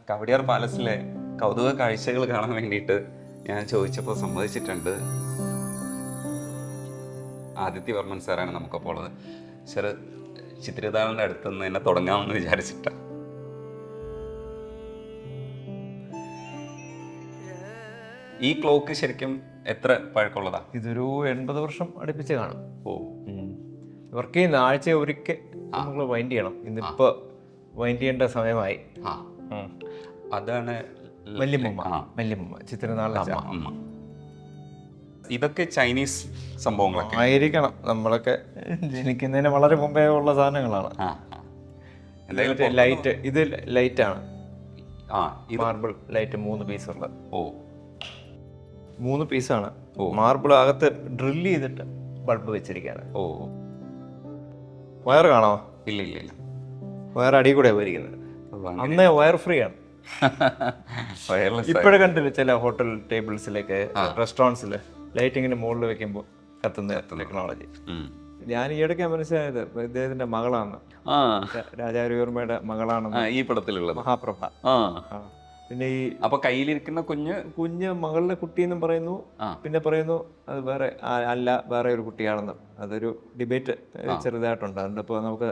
കവടിയാർ പാലസിലെ കൗതുക കാഴ്ചകൾ കാണാൻ വേണ്ടിയിട്ട് ഞാൻ ചോദിച്ചപ്പോൾ സമ്മതിച്ചിട്ടുണ്ട്. ആദിത്യവർമ്മൻ സാറാണ് നമുക്കപ്പോൾ ഉള്ളത്. സാർ ചിത്രതാളിൻ്റെ അടുത്തുനിന്ന് എന്നെ തുടങ്ങാമെന്ന് വിചാരിച്ചിട്ടാണ്. ഈ ക്ലോക്ക് ശരിക്കും എത്ര പഴക്കമുള്ളതാ? ഇതൊരു 80 വർഷം അടുപ്പിച്ച് കാണും. ഓ, വർക്ക് ചെയ്യുന്ന ആഴ്ച ഒരിക്കൽ നമ്മൾ വൈൻഡ് ചെയ്യണം. ഇന്നിപ്പോൾ വൈൻഡ് ചെയ്യേണ്ട സമയമായി. ആ, അതാണ് വല്യമ്മ ചിത്രനാളിൻ്റെ അമ്മ. ഇതൊക്കെ ചൈനീസ് സംഭവങ്ങളൊക്കെ ആയിരിക്കണം. നമ്മളൊക്കെ ജനിക്കുന്നതിന് വളരെ മുമ്പേ ഉള്ള സാധനങ്ങളാണ്. ലൈറ്റ്, ഇത് ലൈറ്റാണ്. Marble light 3 പീസുള്ളത്. ഓ, 3 പീസാണ്. മാർബിൾ അകത്ത് ഡ്രില്ല് ചെയ്തിട്ട് ബൾബ് വെച്ചിരിക്കുകയാണ്. ഓ, വയർ കാണാമോ? ഇല്ല ഇല്ല ഇല്ല, വയർ അടി കൂടെ പോയിരിക്കുന്നത്. അന്നേ വയർ ഫ്രീ ആണ്. ഇപ്പോഴും കണ്ടില്ല ചില ഹോട്ടൽ ടേബിൾസിലേക്ക്, റെസ്റ്റോറൻറ്റ്സിൽ ലൈറ്റിങ്ങിന് മുകളിൽ വെക്കുമ്പോൾ കത്തുന്ന ടെക്നോളജി. ഞാൻ ഈയിടയ്ക്ക് മനസ്സിലായത് ഇദ്ദേഹത്തിന്റെ മകളാണ്, രാജാരവിവർമ്മയുടെ മകളാണ് ഈ പടത്തിലുള്ളത് മഹാപ്രഭ. പിന്നെ ഈ അപ്പൊ കയ്യിലിരിക്കുന്ന കുഞ്ഞ് മകളുടെ കുട്ടി എന്നും പറയുന്നു. പിന്നെ പറയുന്നു അത് വേറെ അല്ല, വേറെ ഒരു കുട്ടിയാണെന്ന്. അതൊരു ഡിബേറ്റ് ചെറുതായിട്ടുണ്ട്. അതുകൊണ്ട് ഇപ്പോൾ നമുക്ക്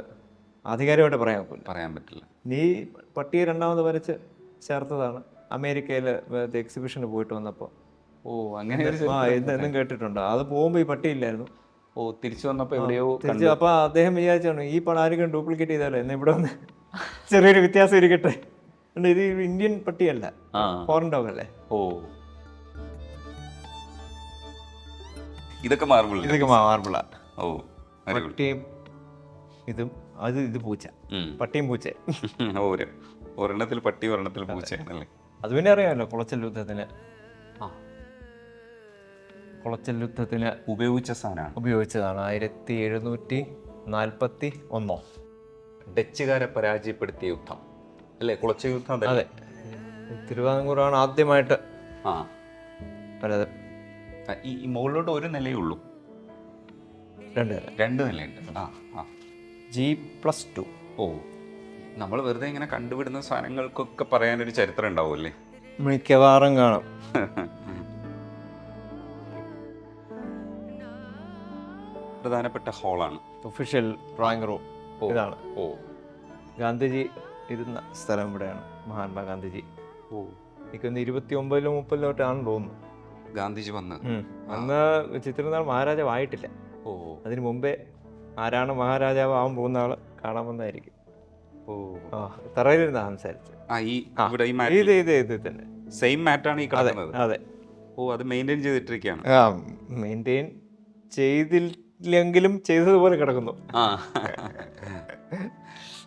ആധികാരികമായിട്ട് പറയാൻ പറ്റില്ല. നീ പട്ടിയെ രണ്ടാമത് വരച്ച് ചേർത്തതാണ് അമേരിക്കയിൽ എക്സിബിഷന് പോയിട്ട് വന്നപ്പോൾ. ഓ, അങ്ങനെ എന്നും കേട്ടിട്ടുണ്ട്. അത് പോകുമ്പോൾ ഈ പട്ടിയില്ലായിരുന്നു. ഓ, തിരിച്ചു വന്നപ്പോൾ എവിടെയോ അപ്പോൾ അദ്ദേഹം വിചാരിച്ചാണ് ഈ പടം ആരെങ്കിലും ഡ്യൂപ്ലിക്കേറ്റ് ചെയ്താലോ എന്ന്. ഇവിടെ വന്ന് ചെറിയൊരു വ്യത്യാസം ഇരിക്കട്ടെ. ഇത് ഇന്ത്യൻ പട്ടിയല്ല, ഫോറിൻ ഡോഗ് അല്ലേ. ഓ, ഇതൊക്കെ മാർബിളാ. ഓ, പട്ടിയും ഇതും ഇത് പൂച്ച, പട്ടിയും പൂച്ച. ഒരെണ്ണത്തിൽ പട്ടി, ഒരെണ്ണത്തിൽ പൂച്ച അല്ലേ. അത് പിന്നെ അറിയാമല്ലോ, കുളച്ചൽ യുദ്ധത്തിന് ഉപയോഗിച്ചതാണ്. 1741 ഡച്ചുകാരെ പരാജയപ്പെടുത്തിയ യുദ്ധം അല്ലേ, കുളച്ചൽ യുദ്ധം. അതെ, തിരുവിതാംകൂറാണ് ആദ്യമായിട്ട്. ഈ മുകളിലോട്ട് ഒരു നിലയേ ഉള്ളൂ, 2 നിലയുണ്ട്. G+2. ഓ, നമ്മൾ വെറുതെ ഇങ്ങനെ കണ്ടുവിടുന്ന സാധനങ്ങൾക്കൊക്കെ പറയാനൊരു ചരിത്രം ഉണ്ടാവുമല്ലേ. മിക്കവാറും കാണും. പ്രധാനപ്പെട്ട ഹാളാണ്, ഒഫീഷ്യൽ ഡ്രോയിങ് റൂം. ഇതാണ്. ഓ, ഗാന്ധിജി ഇരുന്ന സ്ഥലം ഇവിടെയാണ്. മഹാത്മാ ഗാന്ധിജി. ഓ, എനിക്കൊന്ന് 29-ലോ 30-ലോ തോന്നുന്നു ഗാന്ധിജി വന്ന്. അന്ന് ചിത്രനാൾ മഹാരാജാവ് ആയിട്ടില്ല. ഓ, അതിന് മുമ്പേ ആരാണ് മഹാരാജാവ് ആവാൻ പോകുന്ന ആള് കാണാൻ വന്നായിരിക്കും. ഓ, തറയിലിരുന്ന സംസാരിച്ചു. ഇത് തന്നെ സെയിം മാറ്റാണ് ഈ കിടക്കുന്നത്. അതെ. ഓ, അത് മെയിൻറ്റെയിൻ ചെയ്തിട്ടിരിക്കുകയാണ്. മെയിൻറ്റെയിൻ ചെയ്തില്ലെങ്കിലും ചെയ്തതുപോലെ കിടക്കുന്നു.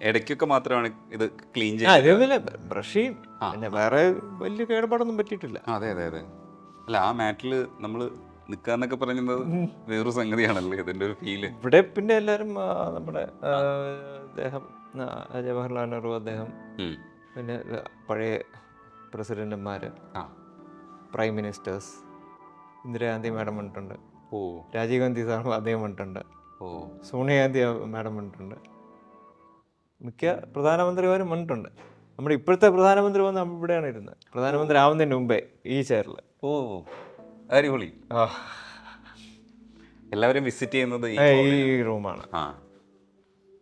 ഇടയ്ക്കൊക്കെ മാത്രമാണ് ഇത് ക്ലീൻ ചെയ്യുന്നത്. ബ്രഷ് ചെയ്യും, പിന്നെ വേറെ വലിയ കേടുപാടൊന്നും പറ്റിയിട്ടില്ല. അതെ അതെ അതെ. അല്ല, ആ മാറ്റിൽ നമ്മൾ നിൽക്കാന്നൊക്കെ പറയുന്നത് വേറൊരു സംഗതിയാണല്ലോ, ഇതിൻ്റെ ഒരു ഫീല്. ഇവിടെ പിന്നെ എല്ലാവരും നമ്മുടെ അദ്ദേഹം ജവഹർലാൽ നെഹ്റു, അദ്ദേഹം, പിന്നെ പഴയ പ്രസിഡന്റുമാർ, പ്രൈം മിനിസ്റ്റേഴ്സ്, ഇന്ദിരാഗാന്ധി മാഡം വന്നിട്ടുണ്ട്. ഓ, രാജീവ് ഗാന്ധി സാർ അദ്ദേഹം വന്നിട്ടുണ്ട്. ഓ, സോണിയാഗാന്ധി മാഡം വന്നിട്ടുണ്ട്. മിക്ക പ്രധാനമന്ത്രിമാരും വന്നിട്ടുണ്ട്. നമ്മുടെ ഇപ്പോഴത്തെ പ്രധാനമന്ത്രി വന്ന് ഇവിടെയാണ് ഇരുന്നത്. പ്രധാനമന്ത്രി ആവുന്നതിന് മുമ്പേ ഈ ചെയറിൽ. ഓ, അടിപൊളി. എല്ലാവരും വിസിറ്റ് ചെയ്യുന്നത് ഈ റൂമാണ്.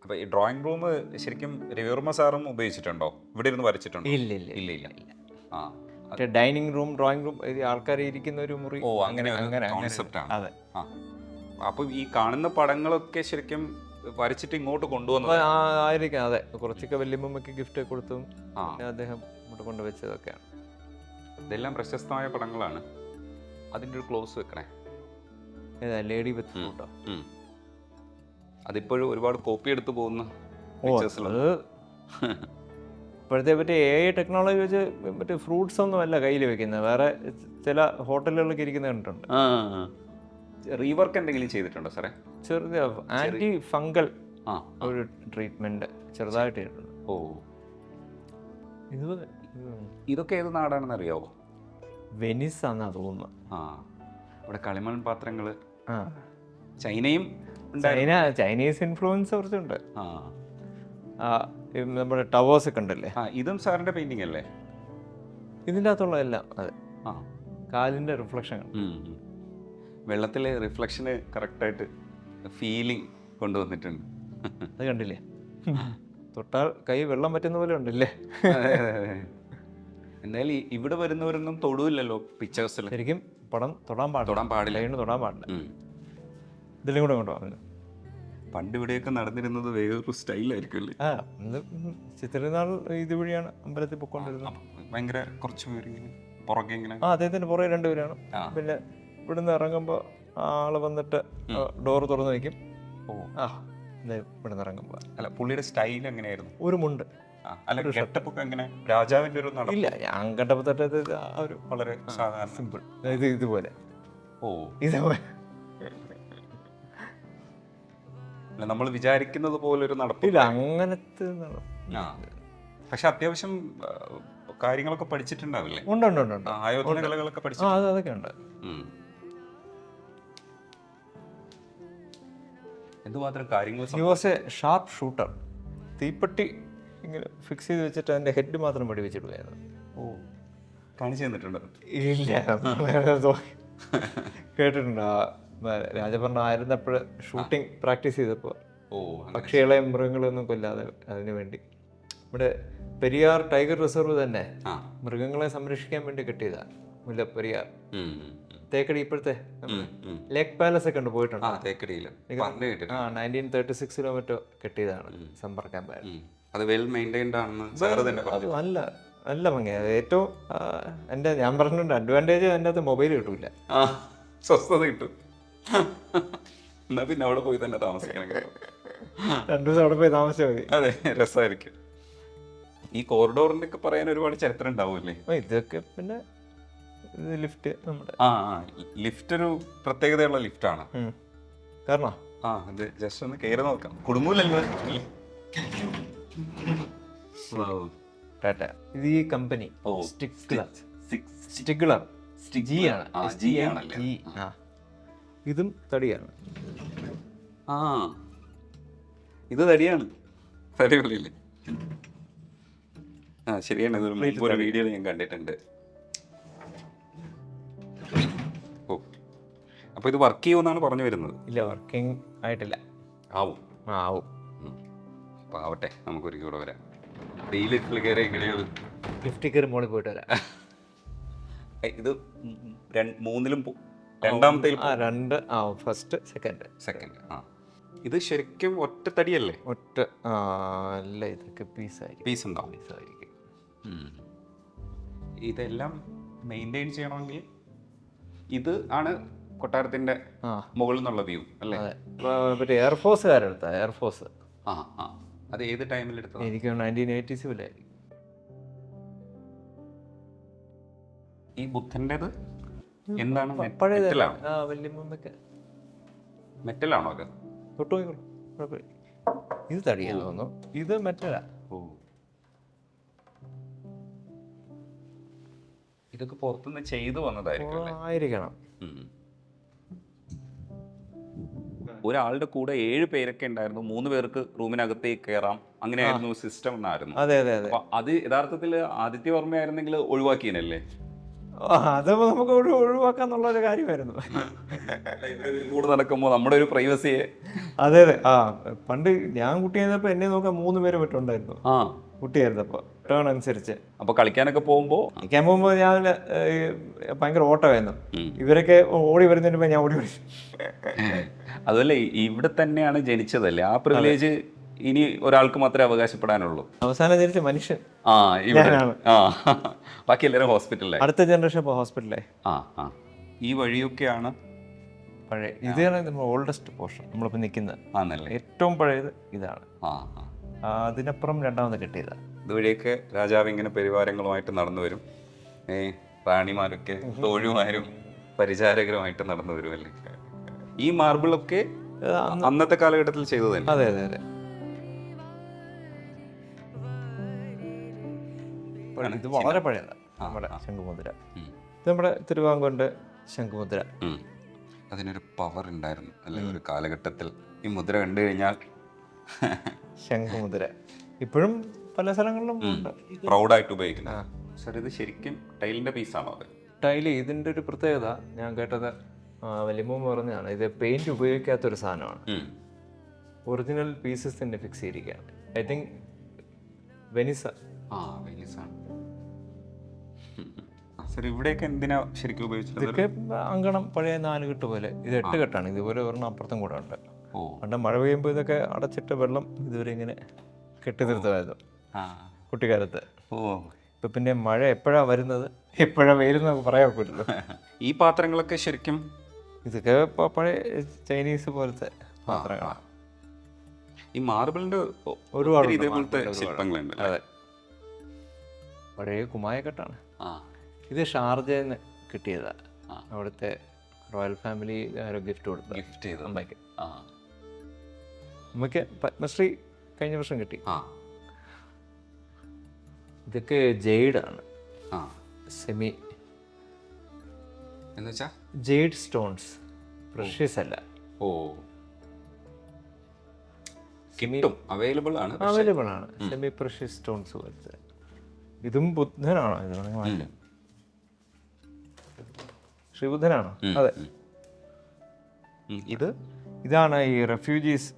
അപ്പോൾ ഈ ഡ്രോയിങ് റൂം ശരിക്കും രവിവർമ്മ സാറും ഉപയോഗിച്ചിട്ടുണ്ടോ? ഇവിടെ ഇരുന്ന് വരച്ചിട്ടുണ്ടോ? ഇല്ല. ഡൈനിങ് റൂം, ഡ്രോയിങ് റൂം, ആൾക്കാർ ഇരിക്കുന്ന ഒരു മുറി. ഓ, അങ്ങനെ കോൺസെപ്റ്റാണ്. അതെ. അപ്പോൾ ഈ കാണുന്ന പടങ്ങളൊക്കെ ശരിക്കും വരച്ചിട്ട് ഇങ്ങോട്ട് കൊണ്ടുവന്നത് ആയിരിക്കാം. അതെ, കുറച്ചൊക്കെ വല്യമ്മയ്ക്ക് ഗിഫ്റ്റ് കൊടുത്തും അദ്ദേഹം ഇങ്ങോട്ട് കൊണ്ടുവച്ചതൊക്കെയാണ്. ഇതെല്ലാം പ്രശസ്തമായ പടങ്ങളാണ്. അതിൻ്റെ ഒരു ക്ലോസ് വെക്കണേ. ലേഡി വിത്ത് ഫ്രൂട്ടോ. അതിപ്പോഴും ഒരുപാട് കോപ്പി എടുത്ത് പോകുന്ന ഇപ്പോഴത്തെ പറ്റി AI ടെക്നോളജി വെച്ച് മറ്റേ ഫ്രൂട്ട്സ് ഒന്നും അല്ല കയ്യിൽ വെക്കുന്നത്. വേറെ ചില ഹോട്ടലുകളിലൊക്കെ ഇരിക്കുന്നത് കണ്ടിട്ടുണ്ട്. റീവർക്ക് എന്തെങ്കിലും ചെയ്തിട്ടുണ്ടോ സാറേ? ചെറുത് ആന്റി ഫംഗൽ ഒരു ട്രീറ്റ്മെന്റ് ചെറുതായിട്ട് ചെയ്തിട്ടുണ്ട്. ഓ, ഇതൊക്കെ ഏത് നാടാണെന്ന് അറിയാവോ? വെനിസ് ആണെന്നാ തോന്നുന്നു. ഇവിടെ കളിമൺ പാത്രങ്ങൾ. ചൈനീസ് ഇൻഫ്ലുവൻസ് കുറച്ചുണ്ട്. നമ്മുടെ ടവേഴ്സ് ഒക്കെ ഉണ്ടല്ലേ. ഇതും സാറിന്റെ പെയിന്റിംഗ് അല്ലേ? ഇതിൻ്റെ അകത്തുള്ള എല്ലാം അതെ. ആ കാലിൻ്റെ റിഫ്ലക്ഷൻ വെള്ളത്തിലെ റിഫ്ലക്ഷന് കറക്റ്റായിട്ട് ഫീലിംഗ് കൊണ്ടുവന്നിട്ടുണ്ട്. അത് കണ്ടില്ലേ? തൊട്ടാൽ കൈ വെള്ളം പറ്റുന്ന പോലെ ഉണ്ടല്ലേ? എന്തായാലും ഇവിടെ വരുന്നവരൊന്നും തൊടുവില്ലല്ലോ പിക്ചേഴ്സിൽ. ശരിക്കും പടം തൊടാൻ പാടില്ല. തൊടാൻ പാടില്ല. ഇതിലും കൂടെ കൊണ്ടുപോകാം. പണ്ട് ഇവിടെയൊക്കെ നടന്നിരുന്നത് വേറൊരു സ്റ്റൈലായിരിക്കും അല്ലേ? ചിത്രനാൾ ഇതുവഴിയാണ് അമ്പലത്തിൽ പൊയ്ക്കൊണ്ടിരുന്നത്. ഭയങ്കര കുറച്ച് പേര് പുറകെ ഇങ്ങനെ. അദ്ദേഹത്തിന് പുറകെ 2 പേരാണ്. പിന്നെ ഇവിടുന്ന് ഇറങ്ങുമ്പോൾ ആള് വന്നിട്ട് ഡോർ തുറന്നു വയ്ക്കും. ഇവിടുന്ന് ഇറങ്ങുമ്പോൾ അല്ല പുള്ളിയുടെ സ്റ്റൈൽ എങ്ങനെയായിരുന്നു? ഒരു മുണ്ട്. അല്ല ഗെറ്റപ്പൊക്കെ എങ്ങനെ രാജാവിന്റെ ഒരു ഇല്ല, ഞാൻ കണ്ടപ്പോൾ തൊട്ട് ഒരു വളരെ സാധാരണ സിമ്പിൾ. ഇതുപോലെ ഇതുപോലെ നമ്മൾ വിചാരിക്കുന്നത് പോലെ ഒരു നടപ്പില്ല അങ്ങനത്തെ. പക്ഷെ അത്യാവശ്യം കാര്യങ്ങളൊക്കെ പഠിച്ചിട്ടുണ്ടാവില്ലേ? ഉണ്ട്. ആയോധന കലകളൊക്കെ പഠിച്ചു. അതൊക്കെ ഉണ്ട്. എന്തുമാത്രം കാര്യങ്ങൾ. He was A sharp shooter. തീപ്പെട്ടി ഇങ്ങനെ ഫിക്സ് ചെയ്ത് വെച്ചിട്ട് അതിന്റെ ഹെഡ് മാത്രം വെടിവെച്ചിടുകയായിരുന്നു. കാണിച്ചു തന്നിട്ടുണ്ടോ? ഇല്ല, കേട്ടിട്ടുണ്ട്. രാജഭരണം ആയിരുന്നപ്പോൾ ഷൂട്ടിംഗ് പ്രാക്ടീസ് ചെയ്തപ്പോൾ പക്ഷികളെയും മൃഗങ്ങളെയൊന്നും കൊല്ലാതെ അതിനു വേണ്ടി ഇവിടെ പെരിയാർ ടൈഗർ റിസർവ് തന്നെ മൃഗങ്ങളെ സംരക്ഷിക്കാൻ വേണ്ടി കെട്ടിയതാണ്. മുല്ലപ്പെരിയാർ തേക്കടി, ഇപ്പോഴത്തെ ലേക്ക് പാലസ് ഒക്കെ ഉണ്ട്, പോയിട്ടുണ്ട്. 1936 മറ്റോ കെട്ടിയതാണ് സമ്പർക്കാൻ പാലസ്. അത് വെൽ മെയിൻറ്റൈൻഡ് ആണ്. നല്ല ഭംഗിയാണ്. ഏറ്റവും ഞാൻ പറഞ്ഞിട്ടുണ്ട് അഡ്വാൻറ്റേജ് അതിൻ്റെ അകത്ത് മൊബൈൽ കിട്ടൂല, സ്വസ്ഥത കിട്ടും. എന്നാ പിന്നെ അവിടെ പോയി തന്നെ താമസിക്കണം. 2 ദിവസം അവിടെ പോയി താമസിച്ചാൽ മതി. അതെ, രസമായിരിക്കും. ഈ കോറിഡോറിന്റെ ഒക്കെ പറയാൻ ഒരുപാട് ചരിത്രം ഉണ്ടാവുമല്ലേ? ഇതൊക്കെ പിന്നെ ലിഫ്റ്റ് നമ്മുടെ ലിഫ്റ്റ് ഒരു പ്രത്യേകതയുള്ള ലിഫ്റ്റാണ്. കാരണം ഇത് ജസ്റ്റ് ഒന്ന് കയറി നോക്കാം. കുടുംബമില്ലല്ലോ. ഇത് ഈ കമ്പനി സ്റ്റിഗ്ലർ ഇതും തടിയാണ്. ഇത് തടിയാണ്. തടിയുള്ളില്ലേ? ശരിയാണ്. ഇതൊരു വീഡിയോയിൽ ഞാൻ കണ്ടിട്ടുണ്ട്. അപ്പോൾ ഇത് വർക്ക് ചെയ്യുമെന്നാണ് പറഞ്ഞു വരുന്നത്. ഇല്ല, വർക്കിംഗ് ആയിട്ടില്ല. ആവും. അപ്പോൾ ആവട്ടെ, നമുക്കൊരു കൂടെ വരാം. ഈ ലിഫ്റ്റിൽ കയറി എങ്ങനെയാണ്? ലിഫ്റ്റിൽ കയറി മോളിൽ പോയിട്ട് വരാം. ഇത് 3ലും രണ്ടാമത്തെ ഫസ്റ്റ് സെക്കൻഡ്. ഇത് ശരിക്കും ഒറ്റ തടിയല്ലേ? അല്ല, ഇതൊക്കെ പീസ് ഉണ്ടാവും. ഇതെല്ലാം മെയിൻറ്റെയിൻ ചെയ്യണമെങ്കിൽ ഇത് ആണ് കൊട്ടാരത്തിന്റെ മുകളിൽ നിന്നുള്ള വ്യൂ അല്ലേ? എയർഫോഴ്സുകാരെടുത്ത എയർഫോഴ്സ്. അത് ഏത് ടൈമിൽ എടുത്തത്? എനിക്ക് 1987 ഈ ബുദ്ധൻ്റെത് എന്താണ്? മെറ്റലാണോ അത്? ഇത് തടിയാന്ന് തോന്നുന്നു. ഇത് മെറ്റലാ. ഇതൊക്കെ പുറത്തുനിന്ന് ചെയ്തു വന്നതായിരിക്കണം. ഒരാളുടെ കൂടെ 7 പേരൊക്കെ ഉണ്ടായിരുന്നു. 3 പേർക്ക് റൂമിനകത്തേക്ക് കയറാം. അങ്ങനെയായിരുന്നു സിസ്റ്റം എന്നായിരുന്നു. അത് യഥാർത്ഥത്തിൽ ആദിത്യവർമ്മ ആയിരുന്നെങ്കിൽ ഒഴിവാക്കിയനല്ലേ? അത് നമുക്ക് ഒഴിവാക്കാന്നുള്ള ഒരു കാര്യമായിരുന്നു. കൂടെ നടക്കുമ്പോൾ നമ്മുടെ ഒരു പ്രൈവസിയെ. അതെ. പണ്ട് ഞാൻ കുട്ടിയായിരുന്നപ്പോൾ എന്നെ നോക്കാൻ 3 പേര് പറ്റുണ്ടായിരുന്നു. കുട്ടിയായിരുന്നപ്പോൾ ടേൺ അനുസരിച്ച്. അപ്പോൾ കളിക്കാനൊക്കെ പോകുമ്പോൾ ഞാൻ ഭയങ്കര ഓട്ടമായിരുന്നു. ഇവരൊക്കെ ഓടി വരുന്നതിന് മുമ്പ് ഞാൻ ഓടി വരും. അതുപോലെ ഇവിടെ തന്നെയാണ് ജനിച്ചതല്ലേ? ആ പ്രിവിലേജ് ഇനി ഒരാൾക്ക് മാത്രമേ അവകാശപ്പെടാനുള്ളൂ. അവസാനം ജനിച്ച മനുഷ്യൻ ബാക്കി എല്ലാവരും ഹോസ്പിറ്റലിലായി. അടുത്ത ജനറേഷൻ ഇപ്പോൾ ഹോസ്പിറ്റലായി. ഈ വഴിയൊക്കെയാണ് പഴയ. ഇതാണ് നമ്മൾ ഓൾഡസ്റ്റ് പോർഷൻ നമ്മളിപ്പോൾ നിൽക്കുന്നത്. ഏറ്റവും പഴയത് ഇതാണ്. അതിനപ്പുറം രണ്ടാമത് കിട്ടിയതാണ്. ഇതുവഴിയൊക്കെ രാജാവ് ഇങ്ങനെ പരിവാരങ്ങളുമായിട്ട് നടന്നു വരും. റാണിമാരൊക്കെ തോഴിമാരും പരിചാരകരുമായിട്ട് നടന്നു വരുമല്ലേ? ഈ മാർബിളൊക്കെ അന്നത്തെ കാലഘട്ടത്തിൽ ചെയ്തത് തന്നെ. അതെ. ഇത് വളരെ പഴയതാണ്. നമ്മുടെ ശംഖുമുദ്ര. ഇത് നമ്മുടെ തിരുവാങ്കൂറിന്റെ ശംഖുമുദ്ര. അതിനൊരു പവർ ഉണ്ടായിരുന്നു അല്ലെ ഒരു കാലഘട്ടത്തിൽ? ഈ മുദ്ര കണ്ടു കഴിഞ്ഞാൽ ശംഖുമുദ്ര ഇപ്പോഴും പല സ്ഥലങ്ങളിലും പ്രൗഡായിട്ട് ഉപയോഗിക്കുന്നു. സാർ ഇത് ശരിക്കും ടൈലിൻ്റെ പീസാണോ അത്? ടൈല് ഇതിൻ്റെ ഒരു പ്രത്യേകത ഞാൻ കേട്ടത് വലിയമ്മ പറഞ്ഞതാണ്, ഇത് പെയിൻറ് ഉപയോഗിക്കാത്തൊരു സാധനമാണ്. ഒറിജിനൽ പീസസ് തന്നെ ഫിക്സ് ചെയ്തിരിക്കുകയാണ്. I think Venice. വെനിസാണ്. സാർ ഇവിടെയൊക്കെ എന്തിനാ ശരിക്കും ഉപയോഗിച്ചത്? ഇതൊക്കെ അങ്കണം പഴയ 4 കെട്ട് പോലെ. ഇത് 8 കെട്ടാണ്. ഇതുപോലെ ഒരെണ്ണം അപ്പുറത്തും കൂടെ ഉണ്ട്. പണ്ട് മഴ പെയ്യുമ്പോൾ ഇതൊക്കെ അടച്ചിട്ട വെള്ളം ഇതുവരെ ഇങ്ങനെ കെട്ടി നിർത്തുമായിരുന്നു കുട്ടിക്കാലത്ത്. ഇപ്പം പിന്നെ മഴ എപ്പോഴാണ് വരുന്നത് എപ്പോഴാണ് വരുന്നത് പറയാൻ പറ്റില്ല. ഈ പാത്രങ്ങളൊക്കെ ശരിക്കും ഇതൊക്കെ പഴയ ചൈനീസ് പോലത്തെ പാത്രങ്ങളാണ്. ഈ മാർബിളിന്റെ ഒരുപാട് ഇതേപോലത്തെ ശില്പങ്ങളുണ്ട്. അതെ, പഴയ കുമായക്കെട്ടാണ്. ഇത് ഷാർജയിൽ നിന്ന് കിട്ടിയതാണ്. അവിടുത്തെ റോയൽ ഫാമിലി ഗിഫ്റ്റ് ചെയ്തു അമ്മയ്ക്ക്. അമ്മയ്ക്ക് പത്മശ്രീ കഴിഞ്ഞ വർഷം കിട്ടി. ഇതൊക്കെ ജെയ്ഡാണ്. സെമി എന്നുവെച്ചാ ജെയ്ഡ് സ്റ്റോൺസ്, പ്രഷ്യസ് അല്ല. അവൈലബിൾ ആണ്. സെമി പ്രഷ്യസ് സ്റ്റോൺസ് പോലത്തെ. ഇതും ബുദ്ധനാണോ? ഇത് ശ്രീബുദ്ധനാണോ? അതെ. ഇതാണ് ഈ റെഫ്യൂജീസ്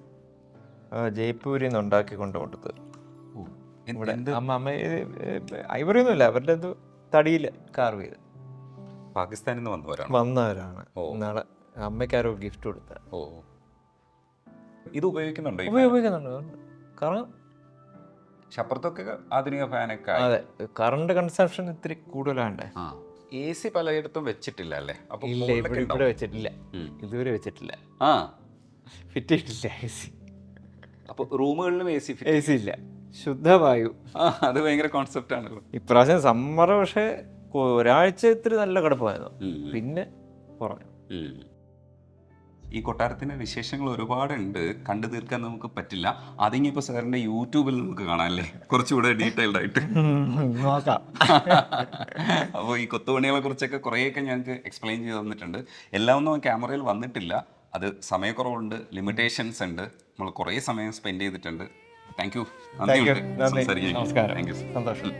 ജയ്പൂരിൽ നിന്ന് ഉണ്ടാക്കി കൊണ്ടുപോട്ടത്. ഇവിടെ അമ്മ ഐവറി ഒന്നുമില്ല, അവരുടെ എന്തോ തടിയിൽ കാർവ് ചെയ്ത് പാകിസ്ഥാനിൽ നിന്ന് വന്നവരാണ്. നാളെ അമ്മയ്ക്കാരോ ഗിഫ്റ്റ് കൊടുത്ത. ഇത് ഉപയോഗിക്കുന്നുണ്ട്. കാരണം അപ്പുറത്തൊക്കെ ആധുനിക ഫാനൊക്കെ. അതെ, കറണ്ട് കൺസംഷൻ ഇത്തിരി കൂടുതലാണ്ടേ. AC പലയിടത്തും വെച്ചിട്ടില്ല അല്ലേ? ഇവിടെ വെച്ചിട്ടില്ല, ഇതുവരെ വെച്ചിട്ടില്ല, ഫിറ്റ് ചെയ്തിട്ടില്ല AC. അപ്പോൾ റൂമുകളിലും AC ഇല്ല, ശുദ്ധവായു. അത് ഭയങ്കര കോൺസെപ്റ്റ് ആണല്ലോ. ഇപ്രാവശ്യം സമ്മർ പക്ഷേ ഒരാഴ്ച ഇത്തിരി നല്ല കിടപ്പായിരുന്നു, പിന്നെ കുറഞ്ഞു. ഈ കൊട്ടാരത്തിൻ്റെ വിശേഷങ്ങൾ ഒരുപാടുണ്ട്, കണ്ടു തീർക്കാൻ നമുക്ക് പറ്റില്ല. അതിനിപ്പോൾ സാറിൻ്റെ യൂട്യൂബിൽ നമുക്ക് കാണാം അല്ലേ, കുറച്ചുകൂടെ ഡീറ്റെയിൽഡ് ആയിട്ട് നോക്കാം. അപ്പോൾ ഈ കൊത്തുപണികളെ കുറിച്ചൊക്കെ കുറേയൊക്കെ ഞങ്ങൾക്ക് എക്സ്പ്ലെയിൻ ചെയ്ത് തന്നിട്ടുണ്ട്. എല്ലാം ഒന്നും ക്യാമറയിൽ വന്നിട്ടില്ല, അത് സമയക്കുറവുണ്ട്, ലിമിറ്റേഷൻസ് ഉണ്ട്. നമ്മൾ കുറേ സമയം സ്പെൻഡ് ചെയ്തിട്ടുണ്ട്. Thank you. നമസ്കാരം. സന്തോഷം.